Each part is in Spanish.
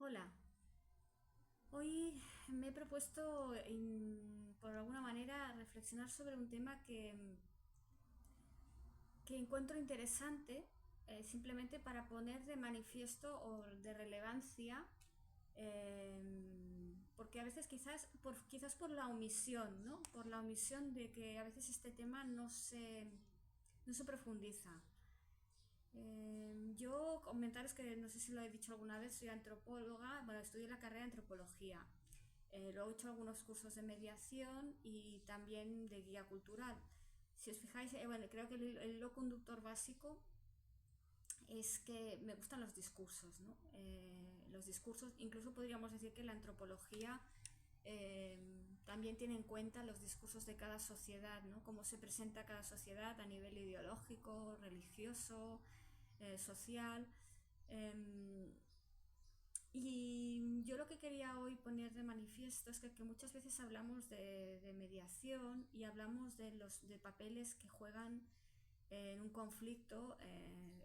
Hola, hoy me he propuesto, por alguna manera, reflexionar sobre un tema que encuentro interesante, simplemente para poner de manifiesto o de relevancia, eh, porque a veces quizás por la omisión, ¿no? Por la omisión de que a veces este tema no se profundiza. Yo comentaros que no sé si lo he dicho alguna vez, soy antropóloga, bueno, estudié la carrera de antropología. Luego he hecho algunos cursos de mediación y también de guía cultural. Si os fijáis, bueno, creo que el hilo conductor básico es que me gustan los discursos, ¿no? Los discursos, incluso podríamos decir que la antropología también tiene en cuenta los discursos de cada sociedad, ¿no? Cómo se presenta cada sociedad a nivel ideológico, religioso, social. Eh, y yo lo que quería hoy poner de manifiesto es que muchas veces hablamos de mediación y hablamos de papeles que juegan en un conflicto,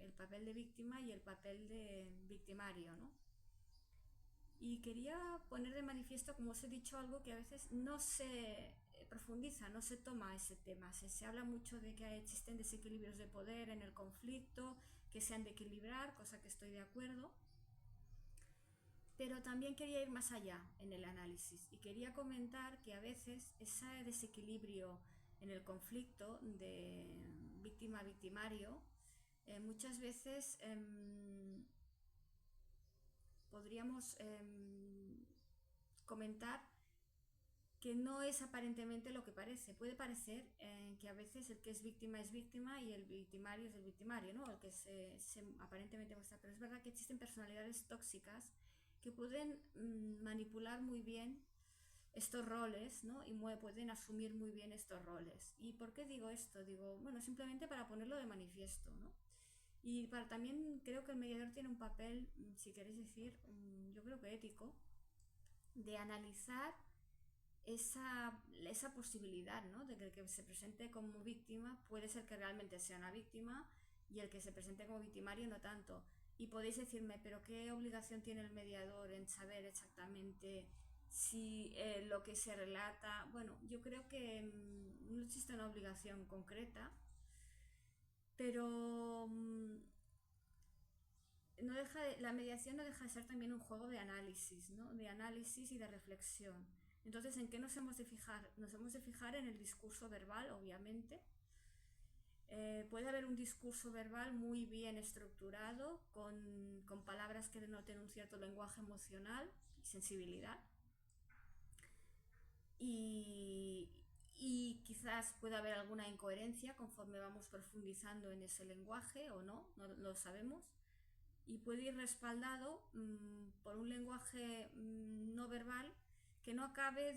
el papel de víctima y el papel de victimario, ¿no? Y quería poner de manifiesto, como os he dicho, algo que a veces no se profundiza, no se toma ese tema. Se habla mucho de que existen desequilibrios de poder en el conflicto, que se han de equilibrar, cosa que estoy de acuerdo, pero también quería ir más allá en el análisis y quería comentar que a veces ese desequilibrio en el conflicto de víctima-victimario muchas veces podríamos comentar que no es aparentemente lo que parece. Puede parecer que a veces el que es víctima y el victimario es el victimario, ¿no? El que se aparentemente muestra. Pero es verdad que existen personalidades tóxicas que pueden manipular muy bien estos roles, ¿no? Y pueden asumir muy bien estos roles. ¿Y por qué digo esto? Digo, bueno, simplemente para ponerlo de manifiesto, ¿no? Y para, también creo que el mediador tiene un papel, si queréis decir, yo creo que ético, de analizar esa posibilidad, ¿no? De que el que se presente como víctima puede ser que realmente sea una víctima y el que se presente como victimario no tanto. Y podéis decirme, pero ¿qué obligación tiene el mediador en saber exactamente si lo que se relata? Bueno, yo creo que no existe una obligación concreta, pero la mediación no deja de ser también un juego de análisis, ¿no? De análisis y de reflexión. Entonces, ¿en qué nos hemos de fijar? Nos hemos de fijar en el discurso verbal, obviamente. Puede haber un discurso verbal muy bien estructurado, con palabras que denoten un cierto lenguaje emocional y sensibilidad. Y quizás pueda haber alguna incoherencia conforme vamos profundizando en ese lenguaje o no, no lo sabemos, y puede ir respaldado por un lenguaje no verbal que no acabe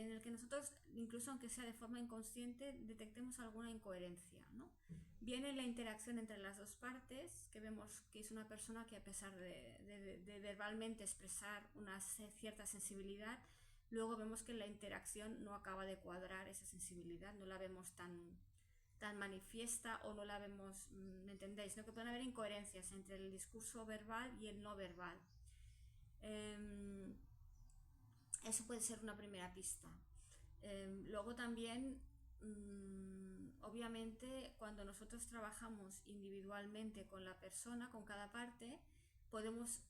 en el que nosotros, incluso aunque sea de forma inconsciente, detectemos alguna incoherencia, ¿no? Viene la interacción entre las dos partes, que vemos que es una persona que a pesar de verbalmente expresar una cierta sensibilidad, luego vemos que la interacción no acaba de cuadrar esa sensibilidad, no la vemos tan manifiesta o no la vemos, ¿me entendéis? ¿No? Que pueden haber incoherencias entre el discurso verbal y el no verbal. Eh, Eso puede ser una primera pista. Luego también, obviamente, cuando nosotros trabajamos individualmente con la persona, con cada parte, podemos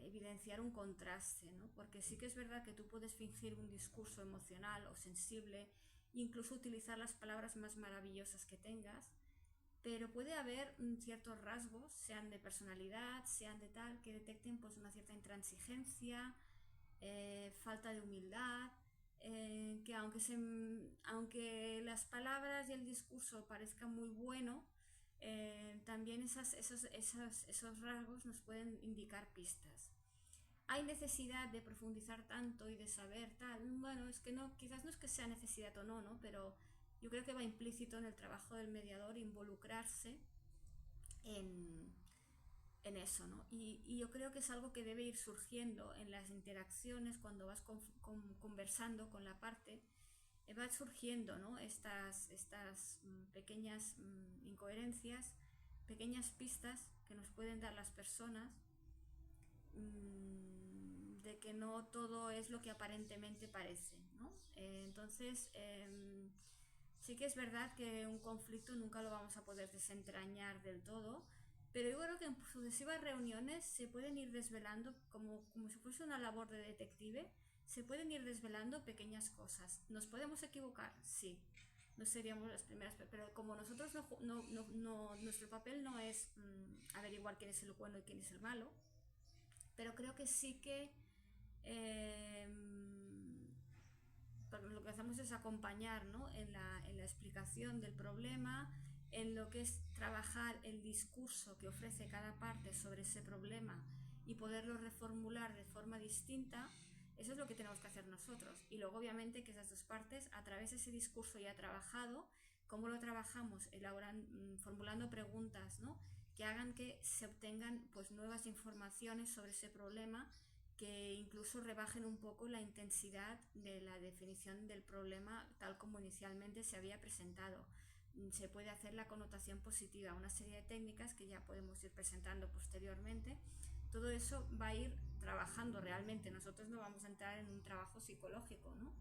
evidenciar un contraste, ¿no? Porque sí que es verdad que tú puedes fingir un discurso emocional o sensible, incluso utilizar las palabras más maravillosas que tengas, pero puede haber ciertos rasgos, sean de personalidad, sean de tal, que detecten pues una cierta intransigencia, falta de humildad, que aunque las palabras y el discurso parezcan muy bueno, también esos rasgos nos pueden indicar pistas. Hay necesidad de profundizar tanto y de saber tal. Bueno, es que no, quizás no es que sea necesidad o no, ¿no? Pero yo creo que va implícito en el trabajo del mediador involucrarse en, en eso, ¿no? Y yo creo que es algo que debe ir surgiendo en las interacciones cuando vas conversando con la parte, va surgiendo, ¿no? Estas pequeñas incoherencias, pequeñas pistas que nos pueden dar las personas de que no todo es lo que aparentemente parece, ¿no? Entonces, sí que es verdad que un conflicto nunca lo vamos a poder desentrañar del todo, pero yo creo que en sucesivas reuniones se pueden ir desvelando, como si fuese una labor de detective, se pueden ir desvelando pequeñas cosas. ¿Nos podemos equivocar? Sí. No seríamos las primeras, pero como nosotros nuestro papel no es averiguar quién es el bueno y quién es el malo, pero creo que sí que eh, lo que hacemos es acompañar, ¿no? en la explicación del problema, en lo que es trabajar el discurso que ofrece cada parte sobre ese problema y poderlo reformular de forma distinta. Eso es lo que tenemos que hacer nosotros. Y luego, obviamente, que esas dos partes, a través de ese discurso ya trabajado, ¿cómo lo trabajamos? Formulando preguntas, ¿no? Que hagan que se obtengan pues, nuevas informaciones sobre ese problema, que incluso rebajen un poco la intensidad de la definición del problema tal como inicialmente se había presentado. Se puede hacer la connotación positiva, una serie de técnicas que ya podemos ir presentando posteriormente. Todo eso va a ir trabajando realmente. Nosotros no vamos a entrar en un trabajo psicológico, ¿no?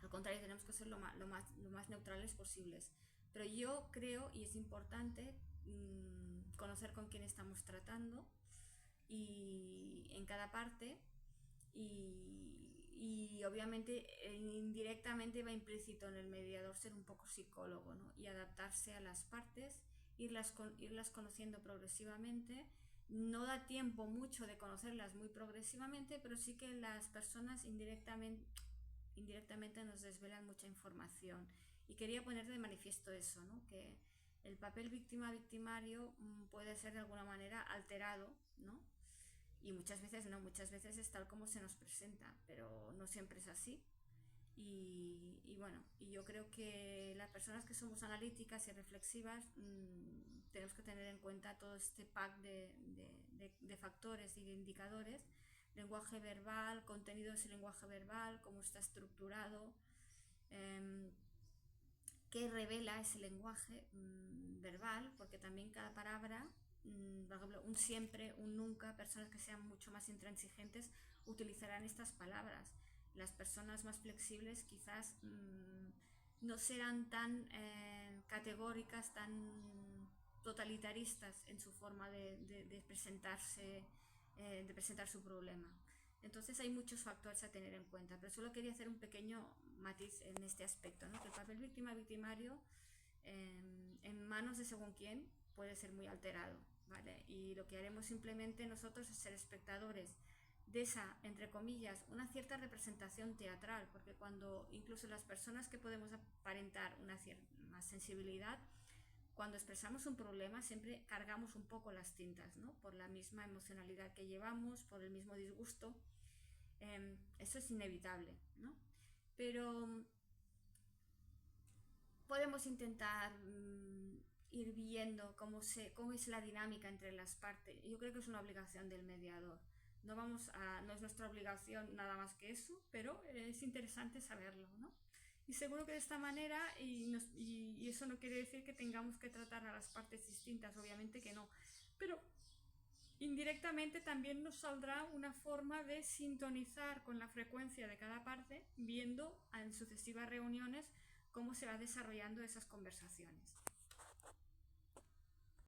Al contrario, tenemos que ser lo más neutrales posibles. Pero yo creo, y es importante, conocer con quién estamos tratando y en cada parte, y obviamente indirectamente va implícito en el mediador ser un poco psicólogo, ¿no? Y adaptarse a las partes, irlas conociendo progresivamente. No da tiempo mucho de conocerlas muy progresivamente, pero sí que las personas indirectamente nos desvelan mucha información. Y quería poner de manifiesto eso, ¿no? Que el papel víctima-victimario puede ser de alguna manera alterado, ¿no? Y muchas veces no, muchas veces es tal como se nos presenta, pero no siempre es así. Y bueno, y yo creo que las personas que somos analíticas y reflexivas tenemos que tener en cuenta todo este pack de factores y de indicadores: lenguaje verbal, contenido de ese lenguaje verbal, cómo está estructurado, qué revela ese lenguaje verbal, porque también cada palabra, por ejemplo, un siempre, un nunca, personas que sean mucho más intransigentes utilizarán estas palabras. Las personas más flexibles quizás no serán tan categóricas, tan totalitaristas en su forma de presentarse, de presentar su problema. Entonces hay muchos factores a tener en cuenta, pero solo quería hacer un pequeño matiz en este aspecto, ¿no? Que el papel víctima-victimario en manos de según quién puede ser muy alterado, ¿vale? Y lo que haremos simplemente nosotros es ser espectadores de esa, entre comillas, una cierta representación teatral, porque cuando incluso las personas que podemos aparentar una cierta más sensibilidad, cuando expresamos un problema siempre cargamos un poco las tintas, ¿no? Por la misma emocionalidad que llevamos, por el mismo disgusto. Eso es inevitable, ¿no? Pero podemos intentar ir viendo cómo es la dinámica entre las partes. Yo creo que es una obligación del mediador. No es nuestra obligación nada más que eso, pero es interesante saberlo, ¿no? Y seguro que de esta manera, y eso no quiere decir que tengamos que tratar a las partes distintas, obviamente que no, pero indirectamente también nos saldrá una forma de sintonizar con la frecuencia de cada parte, viendo en sucesivas reuniones cómo se va desarrollando esas conversaciones.